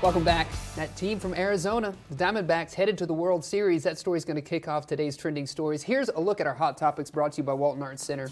Welcome back. That team from Arizona, the Diamondbacks, headed to the World Series. That story's going to kick off today's trending stories. Here's a look at our hot topics brought to you by Walton Arts Center.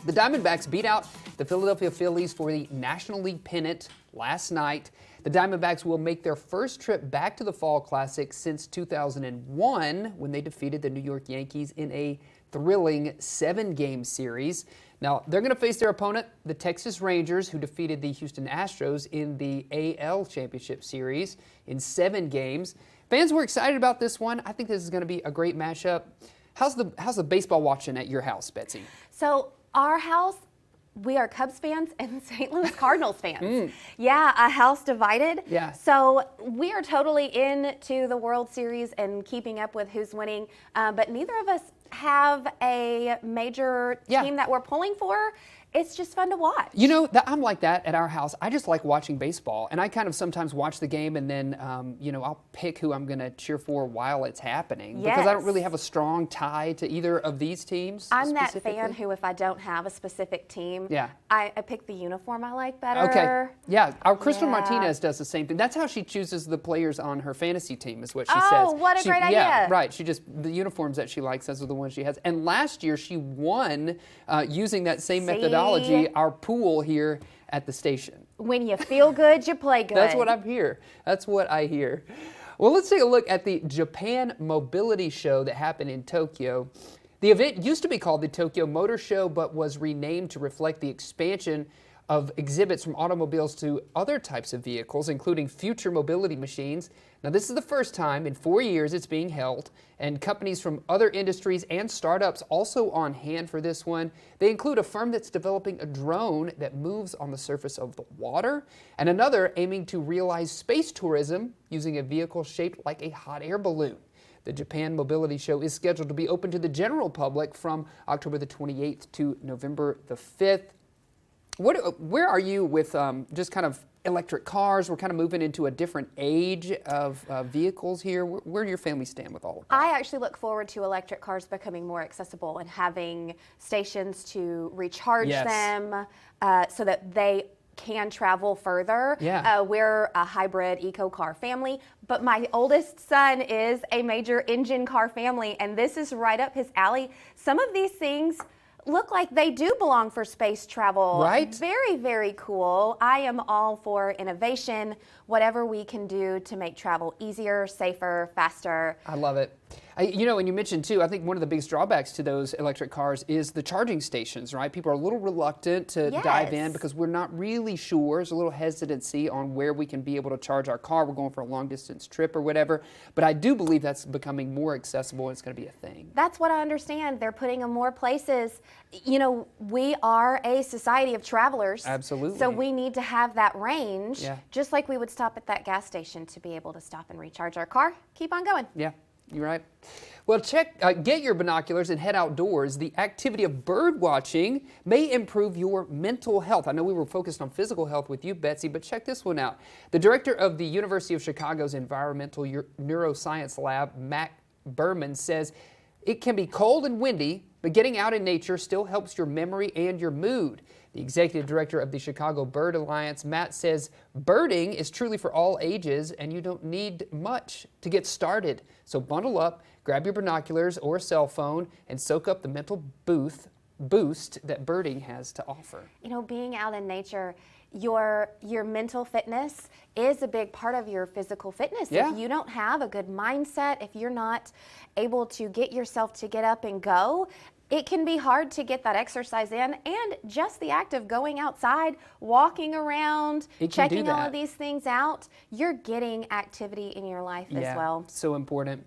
The Diamondbacks beat out the Philadelphia Phillies for the National League pennant last night. The Diamondbacks will make their first trip back to the Fall Classic since 2001 when they defeated the New York Yankees in a thrilling 7-game series. Now, they're going to face their opponent, the Texas Rangers, who defeated the Houston Astros in the AL Championship Series in 7 games. Fans were excited about this one. I think this is going to be a great matchup. How's the baseball watching at your house, Betsy? So our house, we are Cubs fans and St. Louis Cardinals fans. Yeah, a house divided. Yeah. So we are totally into the World Series and keeping up with who's winning, but neither of us have a major team that we're pulling for. It's just fun to watch. You know, I'm like that at our house. I just like watching baseball, and I kind of sometimes watch the game, and then, I'll pick who I'm going to cheer for while it's happening. Yes. Because I don't really have a strong tie to either of these teams. I'm that fan who, if I don't have a specific team, I pick the uniform I like better. Okay. Yeah, our Crystal Martinez does the same thing. That's how she chooses the players on her fantasy team, is what she says. Oh, what a great idea. Yeah, right. She just, the uniforms that she likes, those are the ones she has. And last year, she won using that same methodology. Our pool here at the station. When you feel good, you play good. That's what I'm here. That's what I hear. Well, let's take a look at the Japan Mobility Show that happened in Tokyo. The event used to be called the Tokyo Motor Show, but was renamed to reflect the expansion of exhibits from automobiles to other types of vehicles, including future mobility machines. Now, this is the first time in 4 years it's being held, and companies from other industries and startups also on hand for this one. They include a firm that's developing a drone that moves on the surface of the water, and another aiming to realize space tourism using a vehicle shaped like a hot air balloon. The Japan Mobility Show is scheduled to be open to the general public from October the 28th to November the 5th. Where are you with just kind of electric cars? We're kind of moving into a different age of vehicles here. Where do your family stand with all of that? I actually look forward to electric cars becoming more accessible and having stations to recharge them so that they can travel further. Yeah. We're a hybrid eco car family, but my oldest son is a major engine car family, and this is right up his alley. Some of these things look like they do belong for space travel. Right? Very, very cool. I am all for innovation, whatever we can do to make travel easier, safer, faster. I love it. And you mentioned too, I think one of the biggest drawbacks to those electric cars is the charging stations, right? People are a little reluctant to dive in because we're not really sure. There's a little hesitancy on where we can be able to charge our car. We're going for a long distance trip or whatever. But I do believe that's becoming more accessible, and it's going to be a thing. That's what I understand. They're putting them more places. You know, we are a society of travelers. Absolutely. So we need to have that range, just like we would stop at that gas station to be able to stop and recharge our car. Keep on going. Yeah. You're right. Well, get your binoculars and head outdoors. The activity of bird watching may improve your mental health. I know we were focused on physical health with you, Betsy, but check this one out. The director of the University of Chicago's Environmental Neuroscience Lab, Matt Berman, says it can be cold and windy, but getting out in nature still helps your memory and your mood. The executive director of the Chicago Bird Alliance, Matt, says birding is truly for all ages, and you don't need much to get started. So bundle up, grab your binoculars or a cell phone, and soak up the mental boost that birding has to offer. You know, being out in nature, your mental fitness is a big part of your physical fitness. Yeah. If you don't have a good mindset, if you're not able to get yourself to get up and go, it can be hard to get that exercise in, and just the act of going outside, walking around, checking all of these things out, you're getting activity in your life as well. So important.